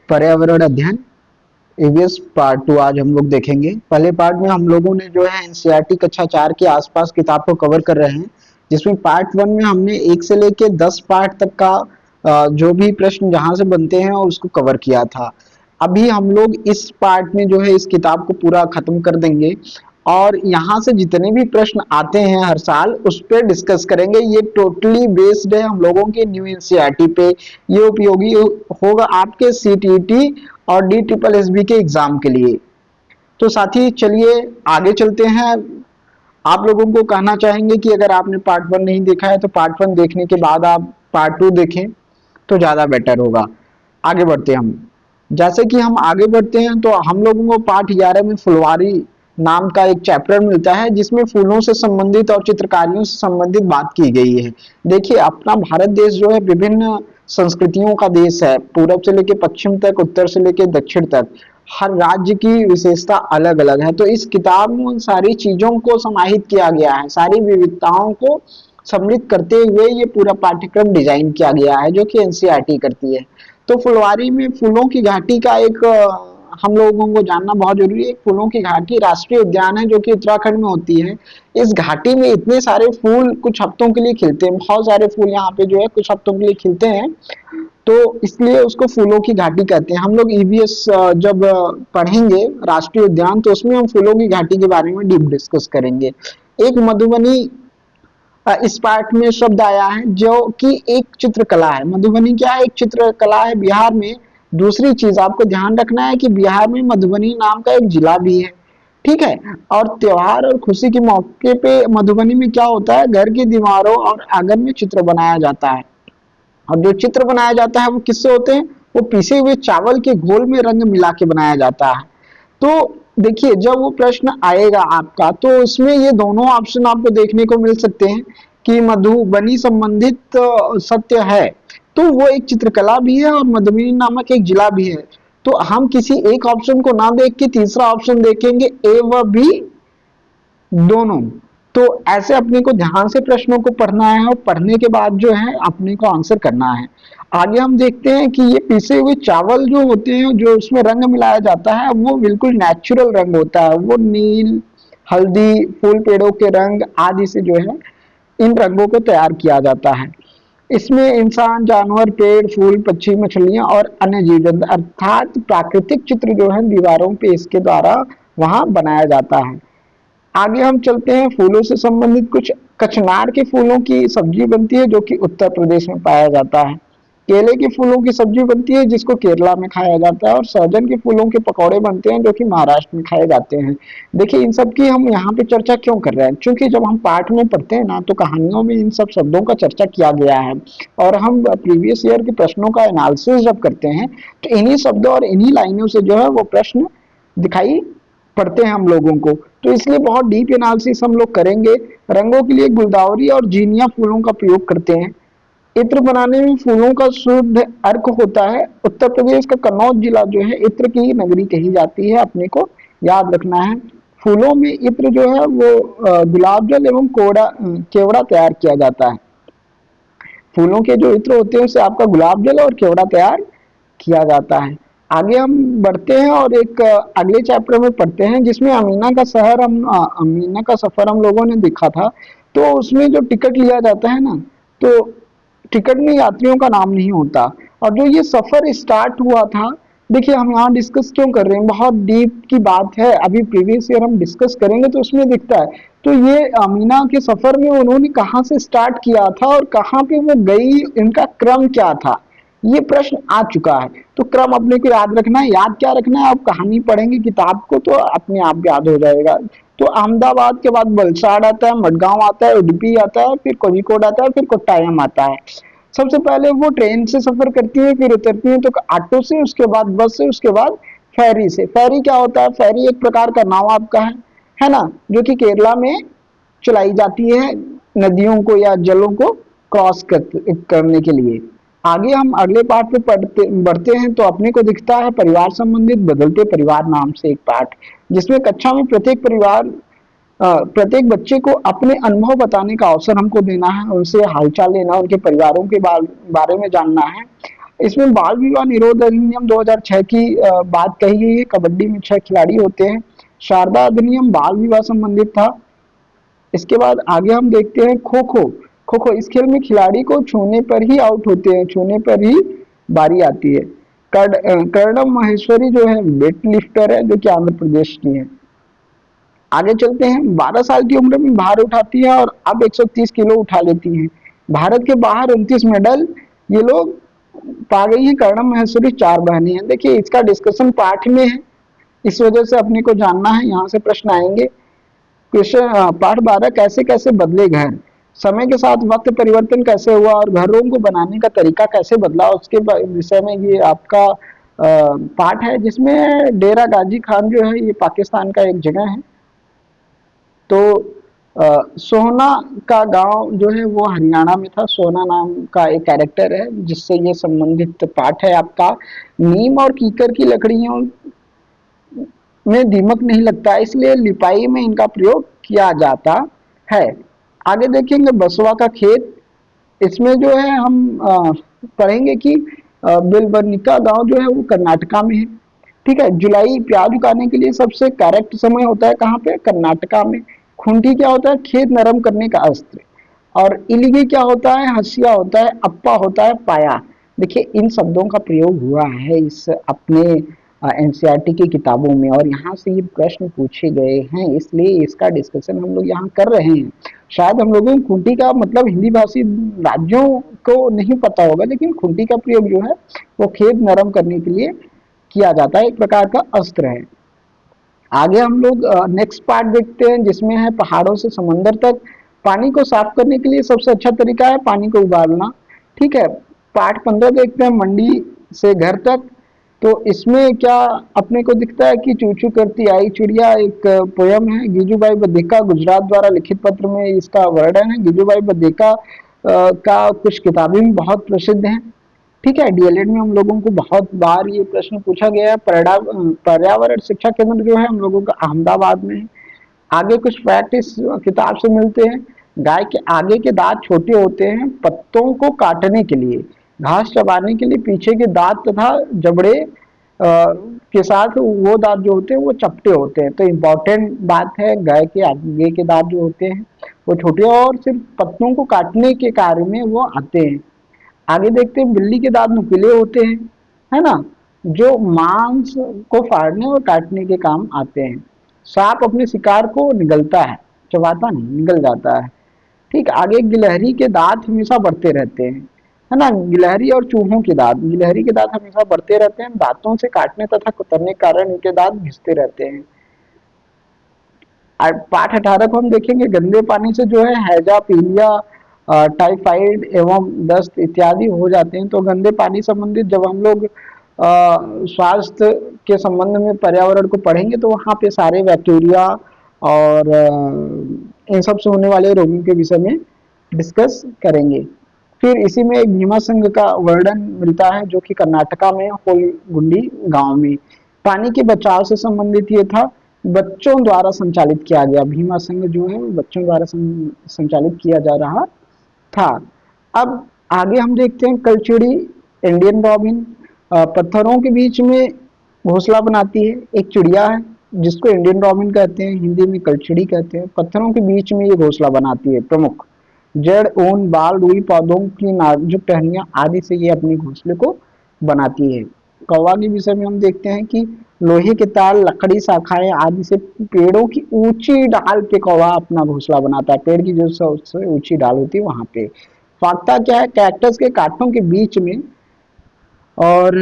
पर्यावरण अध्ययन EVS part 2 आज हम लोग देखेंगे। पहले पार्ट में हम लोगों ने जो है एनसीईआरटी कक्षा 4 के आसपास किताब को कवर कर रहे हैं, जिसमें पार्ट 1 में हमने 1 से लेके 10 पार्ट तक का जो भी प्रश्न जहां से बनते हैं उसको कवर किया था। अभी हम लोग इस पार्ट में जो है इस किताब को पूरा खत्म कर देंगे और यहाँ से जितने भी प्रश्न आते हैं हर साल उस पर डिस्कस करेंगे। ये टोटली बेस्ड है हम लोगों के न्यू एनसीईआरटी पे। ये उपयोगी होगा आपके सीटीईटी और डी ट्रिपल एस बी के एग्जाम के लिए। तो साथी चलिए आगे चलते हैं। आप लोगों को कहना चाहेंगे कि अगर आपने पार्ट 1 नहीं देखा है तो पार्ट 1 देखने के बाद आप पार्ट 2 देखें तो ज़्यादा बेटर होगा। आगे बढ़ते हैं हम। जैसे कि हम आगे बढ़ते हैं तो हम लोगों को पाठ 11 में फुलवारी नाम का एक चैप्टर मिलता है, जिसमें फूलों से संबंधित और चित्रकारियों से संबंधित बात की गई है। देखिए अपना भारत देश जो है विभिन्न संस्कृतियों का देश है, पूरब से लेकर पश्चिम तक, उत्तर से लेकर दक्षिण तक। हर राज्य की विशेषता अलग अलग है, तो इस किताब में उन सारी चीजों को समाहित किया गया है, सारी विविधताओं को सम्मिलित करते हुए ये पूरा पाठ्यक्रम डिजाइन किया गया है, जो कि एनसीईआरटी करती है। तो फुलवारी में फूलों की घाटी का एक हम लोगों को जानना बहुत जरूरी है। फूलों की घाटी राष्ट्रीय उद्यान है जो कि उत्तराखंड में होती है। इस घाटी में इतने सारे फूल कुछ हफ्तों के लिए खिलते हैं, बहुत सारे फूल यहाँ पे जो है कुछ हफ्तों के लिए खिलते हैं, तो इसलिए उसको फूलों की घाटी कहते हैं। हम लोग ईवीएस जब पढ़ेंगे राष्ट्रीय उद्यान तो उसमें हम फूलों की घाटी के बारे में डीप डिस्कस करेंगे। एक मधुबनी इस पाठ में शब्द आया है जो कि एक चित्रकला है। मधुबनी क्या है? एक चित्रकला है बिहार में। दूसरी चीज आपको ध्यान रखना है कि बिहार में मधुबनी नाम का एक जिला भी है, ठीक है। और त्योहार और खुशी के मौके पे मधुबनी में क्या होता है, घर की दीवारों और आंगन में चित्र बनाया जाता है। और जो चित्र बनाया जाता है वो किससे होते हैं? वो पीसे हुए चावल के घोल में रंग मिला के बनाया जाता है। तो देखिए जब वो प्रश्न आएगा आपका तो उसमें ये दोनों ऑप्शन आपको देखने को मिल सकते हैं कि मधुबनी संबंधित सत्य है, तो वो एक चित्रकला भी है और मधुबनी नामक एक जिला भी है। तो हम किसी एक ऑप्शन को ना देख के तीसरा ऑप्शन देखेंगे, ए व बी दोनों। तो ऐसे अपने को ध्यान से प्रश्नों को पढ़ना है और पढ़ने के बाद जो है अपने को आंसर करना है। आगे हम देखते हैं कि ये पीसे हुए चावल जो होते हैं, जो उसमें रंग मिलाया जाता है, वो बिल्कुल नेचुरल रंग होता है। वो नील, हल्दी, फूल पेड़ों के रंग आदि से जो है इन रंगों को तैयार किया जाता है। इसमें इंसान, जानवर, पेड़, फूल, पक्षी, मछलियां और अन्य जीव जंतु अर्थात प्राकृतिक चित्र जो है दीवारों पे इसके द्वारा वहां बनाया जाता है। आगे हम चलते हैं। फूलों से संबंधित कुछ कचनार के फूलों की सब्जी बनती है जो कि उत्तर प्रदेश में पाया जाता है। केले के फूलों की सब्जी बनती है जिसको केरला में खाया जाता है। और सहजन के फूलों के पकौड़े बनते हैं जो कि महाराष्ट्र में खाए जाते हैं। देखिए इन सब की हम यहाँ पे चर्चा क्यों कर रहे हैं, क्योंकि जब हम पाठ में पढ़ते हैं ना तो कहानियों में इन सब शब्दों का चर्चा किया गया है। और हम प्रीवियस ईयर के प्रश्नों का एनालिसिस जब करते हैं तो इन्हीं शब्दों और इन्हीं लाइनों से जो है वो प्रश्न दिखाई पढ़ते हैं हम लोगों को, तो इसलिए बहुत डीप एनालिसिस हम लोग करेंगे। रंगों के लिए गुलदावरी और जीनिया फूलों का प्रयोग करते हैं। इत्र बनाने में फूलों का शुद्ध अर्क होता है। उत्तर प्रदेश का कन्नौज जिला जो है इत्र की नगरी कही जाती है, अपने को याद रखना है। फूलों में इत्र जो है वो गुलाब जल एवं केवड़ा तैयार किया जाता है। फूलों के जो इत्र होते हैं उससे आपका गुलाब जल और केवड़ा तैयार किया जाता है। आगे हम बढ़ते हैं और एक अगले चैप्टर में पढ़ते हैं जिसमें अमीना का सफर हम लोगों ने देखा था। तो उसमें जो टिकट लिया जाता है ना, तो टिकट में यात्रियों का नाम नहीं होता। और जो ये सफर स्टार्ट हुआ था, देखिए हम यहाँ डिस्कस क्यों कर रहे हैं, बहुत डीप की बात है, अभी प्रीवियस ईयर हम डिस्कस करेंगे तो उसमें दिखता है। तो ये अमीना के सफर में उन्होंने कहाँ से स्टार्ट किया था और कहाँ पे वो गई, इनका क्रम क्या था, ये प्रश्न आ चुका है। तो क्रम अपने को याद रखना है। याद क्या रखना है, आप कहानी पढ़ेंगे किताब को तो अपने आप याद हो जाएगा। तो अहमदाबाद के बाद वलसाड़ आता है, मडगांव आता है, उडुपी आता है, फिर कोझिकोड आता है, फिर कोट्टायम आता है। सबसे पहले वो ट्रेन से सफर करती है, फिर उतरती है तो ऑटो से, उसके बाद बस से, उसके बाद फेरी से। फेरी क्या होता है? फेरी एक प्रकार का नाव आपका है ना, जो कि केरला में चलाई जाती है नदियों को या जलों को क्रॉस करने के लिए। आगे हम अगले पाठ पे बढ़ते हैं तो अपने को दिखता है परिवार संबंधित बदलते परिवार नाम से एक पाठ, जिसमें कक्षा में प्रत्येक बच्चे को अपने अनुभव बताने का अवसर हमको देना है, उनसे हालचाल लेना, उनके परिवारों के बारे में जानना है। इसमें बाल विवाह निरोध अधिनियम 2006 की बात कही गई है। कबड्डी में 6 खिलाड़ी होते हैं। शारदा अधिनियम बाल विवाह संबंधित था। इसके बाद आगे हम देखते हैं खो खो। खो खो इस खेल में खिलाड़ी को छूने पर ही आउट होते हैं, छूने पर ही बारी आती है। कर्णम माहेश्वरी जो है वेट लिफ्टर है, जो कि आंध्र प्रदेश की है। आगे चलते हैं। 12 साल की उम्र में भार उठाती है और अब 130 किलो उठा लेती हैं। भारत के बाहर 29 मेडल ये लोग पा गई है। कर्णम माहेश्वरी 4 बहनें हैं। देखिए इसका डिस्कशन पाठ में है, इस वजह से अपने को जानना है, यहाँ से प्रश्न आएंगे। क्वेश्चन पाठ 12 कैसे कैसे बदले घर। समय के साथ वक्त परिवर्तन कैसे हुआ और घरों को बनाने का तरीका कैसे बदला, उसके विषय में ये आपका पाठ है, जिसमें डेरा गाजी खान जो है ये पाकिस्तान का एक जगह है। तो सोहना का गांव जो है वो हरियाणा में था। सोहना नाम का एक कैरेक्टर है जिससे ये संबंधित पाठ है आपका। नीम और कीकर की लकड़ियों में दीमक नहीं लगता, इसलिए लिपाई में इनका प्रयोग किया जाता है। आगे देखेंगे बसवा का खेत। इसमें जो है हम पढ़ेंगे कि बिलबर्निका गांव जो है वो कर्नाटका में है। ठीक है। जुलाई प्याज उगाने के लिए सबसे करेक्ट समय होता है कहाँ पे? कर्नाटका में। खुंटी क्या होता है? खेत नरम करने का अस्त्र। और इलिगे क्या होता है? हसिया होता है। अप्पा होता है पाया। देखिए इन शब्दों का प्रयोग हुआ है इस अपने एनसीईआरटी की किताबों में, और यहाँ से ये प्रश्न पूछे गए हैं, इसलिए इसका डिस्कशन हम लोग यहाँ कर रहे हैं। शायद हम लोगों को खूंटी का मतलब हिंदी भाषी राज्यों को नहीं पता होगा, लेकिन खूंटी का प्रयोग जो है वो खेत नरम करने के लिए किया जाता है, एक प्रकार का अस्त्र है। आगे हम लोग नेक्स्ट पार्ट देखते हैं, जिसमें है पहाड़ों से समंदर तक। पानी को साफ करने के लिए सबसे अच्छा तरीका है पानी को उबालना। ठीक है। पार्ट 15 देखते हैं, मंडी से घर तक। तो इसमें क्या अपने को दिखता है कि चू चू करती आई चिड़िया एक पोयम है। गिजूभाई बदेका गुजरात द्वारा लिखित पत्र में इसका वर्णन है। गिजूभाई बदेका का कुछ किताबें भी बहुत प्रसिद्ध हैं। ठीक है। डीएलएड में हम लोगों को बहुत बार ये प्रश्न पूछा गया है। पर्यावरण शिक्षा केंद्र जो है हम लोगों का अहमदाबाद में है। आगे कुछ फैक्ट इस किताब से मिलते हैं। गाय के आगे के दांत छोटे होते हैं पत्तों को काटने के लिए, घास चबाने के लिए पीछे के दांत तथा जबड़े के साथ वो दांत जो होते हैं वो चपटे होते हैं। तो इम्पोर्टेंट बात है, गाय के आगे के दांत जो होते हैं वो छोटे और सिर्फ पत्तों को काटने के कार्य में वो आते हैं। आगे देखते हैं बिल्ली के दांत नुकीले होते हैं, है ना, जो मांस को फाड़ने और काटने के काम आते हैं। सांप अपने शिकार को निगलता है, चबाता नहीं, निगल जाता है। ठीक। आगे गिलहरी के दांत हमेशा बढ़ते रहते हैं, है ना। गिलहरी और चूहों के दांत, गिलहरी के दांत हमेशा बढ़ते रहते हैं, दांतों से काटने तथा कुतरने के कारण इनके दांत घिसते रहते हैं। पाठ 18 को हम देखेंगे, गंदे पानी से जो है हैजा, पीलिया, टाइफाइड एवं दस्त इत्यादि हो जाते हैं। तो गंदे पानी संबंधित जब हम लोग स्वास्थ्य के संबंध में पर्यावरण को पढ़ेंगे तो वहाँ पे सारे बैक्टीरिया और इन सब से होने वाले रोगों के विषय में डिस्कस करेंगे। फिर इसी में एक भीमा संघ का वर्णन मिलता है, जो कि कर्नाटका में होलगुंडी गांव में। पानी के बचाव से संबंधित ये था, बच्चों द्वारा संचालित किया गया। भीमा संघ जो है बच्चों द्वारा संचालित किया जा रहा था। अब आगे हम देखते हैं कलचिड़ी, इंडियन रॉबिन। पत्थरों के बीच में घोंसला बनाती है, एक चिड़िया है जिसको इंडियन रॉबिन कहते हैं, हिंदी में कलचिड़ी कहते हैं। पत्थरों के बीच में ये घोंसला बनाती है। प्रमुख जड़, ऊन, बाल, रुई, पौधों की नाजुक टहनियां आदि से ये अपने घोंसले को बनाती है। कौवा के विषय में हम देखते हैं कि लोहे के तार, लकड़ी, शाखाएं आदि से पेड़ों की ऊंची डाल पे कौवा अपना घोंसला बनाता है। पेड़ की जो सबसे ऊंची डाल होती है वहां पे। फाख्ता क्या है? कैक्टस के कांटों के बीच में और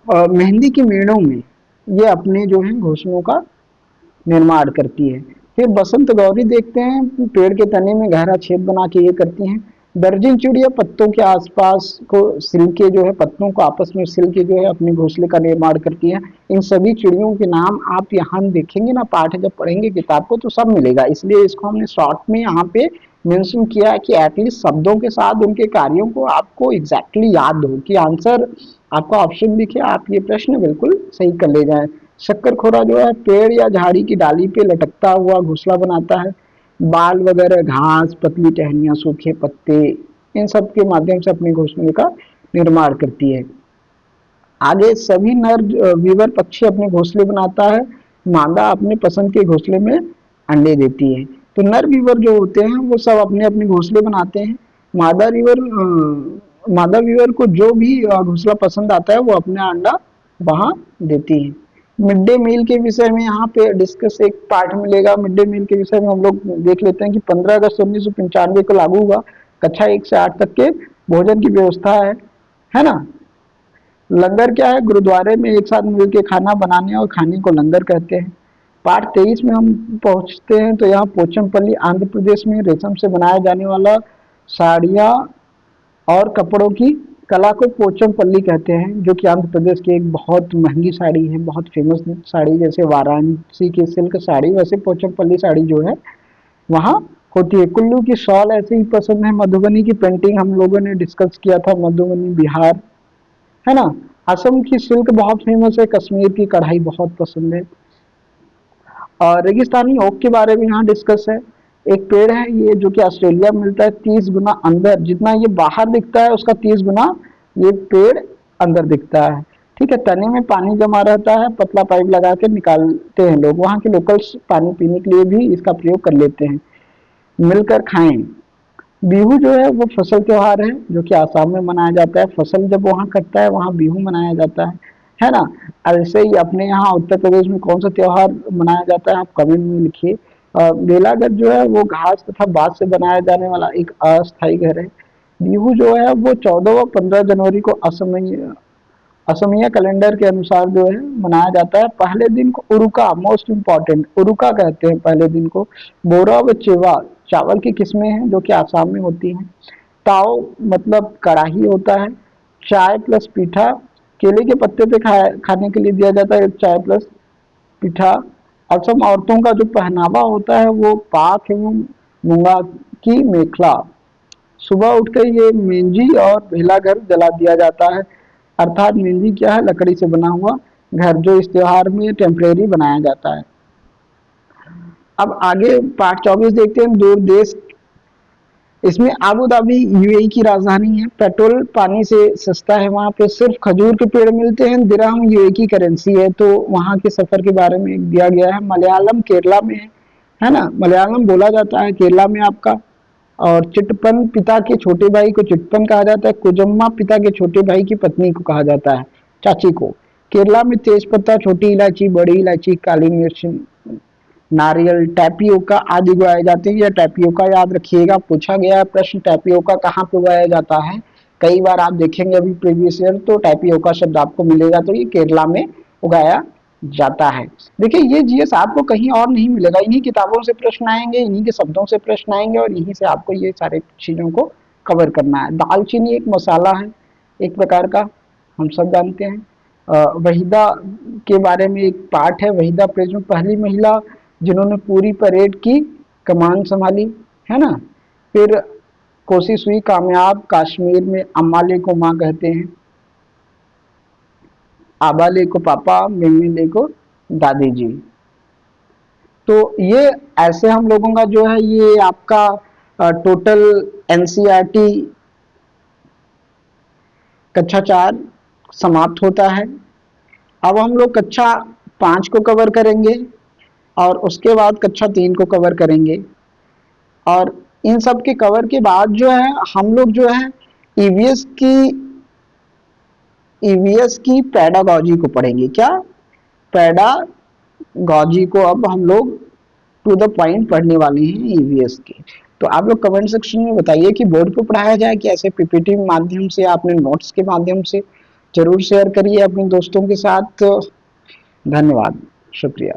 मेहंदी की मेड़ों में ये अपने जो है घोंसलों का निर्माण करती है। फिर बसंत गौरी देखते हैं, पेड़ के तने में गहरा छेद बना के ये करती हैं। दर्जन चिड़िया पत्तों के आसपास को सिल के जो है, पत्तों को आपस में सिल के जो है अपने घोंसले का निर्माण करती है। इन सभी चिड़ियों के नाम आप यहाँ देखेंगे ना, पाठ जब पढ़ेंगे किताब को तो सब मिलेगा, इसलिए इसको हमने शॉर्ट में यहाँ पे मेंशन किया है कि एटलीस्ट शब्दों के साथ उनके कार्यों को आपको एग्जैक्टली याद हो, कि आंसर आपका ऑप्शन दिखे, आप ये प्रश्न बिल्कुल सही कर ले जाए। शक्करखोरा जो है पेड़ या झाड़ी की डाली पे लटकता हुआ घोंसला बनाता है। बाल वगैरह, घास, पतली टहनियां, सूखे पत्ते, इन सब के माध्यम से अपने घोंसले का निर्माण करती है। आगे सभी नर वीवर पक्षी अपने घोंसले बनाता है, मादा अपने पसंद के घोंसले में अंडे देती है। तो नर वीवर जो होते हैं वो सब अपने अपने घोंसले बनाते हैं। मादा वीवर को जो भी घोंसला पसंद आता है वो अपना अंडा वहां देती है। मिड डे मील के विषय में यहाँ पे डिस्कस एक पार्ट मिलेगा। मिड डे मील के विषय में हम लोग देख लेते हैं कि 15 अगस्त 1995 को लागू हुआ। कक्षा 1 से 8 तक के भोजन की व्यवस्था है ना। लंगर क्या है? गुरुद्वारे में एक साथ मिलकर खाना बनाने और खाने को लंगर कहते हैं। पार्ट 23 में हम पहुंचते हैं तो यहाँ पोचमपल्ली आंध्र प्रदेश में रेशम से बनाया जाने वाला साड़ियाँ और कपड़ों की कला को पोचमपल्ली कहते हैं, जो कि आंध्र प्रदेश की एक बहुत महंगी साड़ी है, बहुत फेमस साड़ी। जैसे वाराणसी की सिल्क साड़ी, वैसे पोचमपल्ली साड़ी जो है वहाँ होती है। कुल्लू की शॉल ऐसे ही पसंद है। मधुबनी की पेंटिंग हम लोगों ने डिस्कस किया था, मधुबनी बिहार, है ना। असम की सिल्क बहुत फेमस है। कश्मीर की कढ़ाई बहुत पसंद है। और रेगिस्तानी ओक के बारे में यहाँ डिस्कस है। एक पेड़ है ये जो कि ऑस्ट्रेलिया में मिलता है। 30 गुना अंदर, जितना ये बाहर दिखता है उसका 30 गुना ये पेड़ अंदर दिखता है। ठीक है। तने में पानी जमा रहता है, पतला पाइप लगा के निकालते हैं लोग। वहाँ के लोकल्स पानी पीने के लिए भी इसका प्रयोग कर लेते हैं। मिलकर खाएं। बिहू जो है वो फसल त्योहार है जो कि आसाम में मनाया जाता है। फसल जब वहाँ कटता है वहाँ बिहू मनाया जाता है ना। ऐसे ही अपने यहाँ उत्तर प्रदेश में कौन सा त्योहार मनाया जाता है आप कमेंट में लिखिए। बेलागढ़ जो है वो घास तथा बांस से बनाया जाने वाला एक अस्थायी घर है। बिहू जो है वो 14 व 15 जनवरी को असमिया कैलेंडर के अनुसार जो है मनाया जाता है। पहले दिन को उरुका, मोस्ट इम्पॉर्टेंट, उरुका कहते हैं पहले दिन को। बोरा व चेवा चावल की किस्में हैं जो कि आसाम में होती हैं। ताओ मतलब कड़ाही होता है। चाय प्लस पीठा, केले के पत्ते पे खाने के लिए दिया जाता है चाय प्लस पीठा। असम औरतों का जो पहनावा होता है वो पाक एवं मूंगा की मेखला। सुबह उठकर ये मेंजी और भेला घर जला दिया जाता है। अर्थात मेंजी क्या है? लकड़ी से बना हुआ घर, जो इस त्योहार में टेम्परेरी बनाया जाता है। अब आगे पार्ट 24 देखते हैं, दूर देश। इसमें आबू धाबी यूएई की राजधानी है। पेट्रोल पानी से सस्ता है। वहाँ पे सिर्फ खजूर के पेड़ मिलते हैं। दिरहम यूएई की करेंसी है। तो वहाँ के सफर के बारे में दिया गया है। मलयालम केरला में है ना। मलयालम बोला जाता है केरला में आपका। और चिटपन पिता के छोटे भाई को चिटपन कहा जाता है। कुजम्मा पिता के छोटे भाई की पत्नी को कहा जाता है, चाची को। केरला में तेज पत्ता, छोटी इलायची, बड़ी इलायची, काली मिर्च, नारियल, टैपियोका आदि उगाए जाते हैं। या टैपियोका याद रखिएगा, पूछा गया प्रश्न टैपियोका कहाँ पे उगाया जाता है। कई बार आप देखेंगे अभी प्रीवियस ईयर तो टैपियोका शब्द आपको मिलेगा, तो ये केरला में उगाया जाता है। देखिए ये जीएस आपको कहीं और नहीं मिलेगा। इन्हीं किताबों से प्रश्न आएंगे, इन्हीं के शब्दों से प्रश्न आएंगे और यहीं से आपको ये सारे चीजों को कवर करना है। दालचीनी एक मसाला है एक प्रकार का, हम सब जानते हैं। वहीदा के बारे में एक पार्ट है। वहीदा प्रेस में पहली महिला जिन्होंने पूरी परेड की कमान संभाली, है ना। फिर कोशिश हुई कामयाब। कश्मीर में अम्माले को माँ कहते हैं, आबाले को पापा, मिलने को दादी जी। तो ये ऐसे हम लोगों का जो है ये आपका टोटल एनसीईआरटी कक्षा 4 समाप्त होता है। अब हम लोग कक्षा 5 को कवर करेंगे और उसके बाद कक्षा 3 को कवर करेंगे। और इन सब के कवर के बाद जो है हम लोग जो है ईवीएस की पैडागॉजी को पढ़ेंगे। क्या? पैडागॉजी को अब हम लोग टू द पॉइंट पढ़ने वाले हैं ईवीएस की। तो आप लोग कमेंट सेक्शन में बताइए कि बोर्ड पे पढ़ाया जाए कि ऐसे पीपीटी माध्यम से, आपने नोट्स के माध्यम से। जरूर शेयर करिए अपने दोस्तों के साथ। धन्यवाद, शुक्रिया।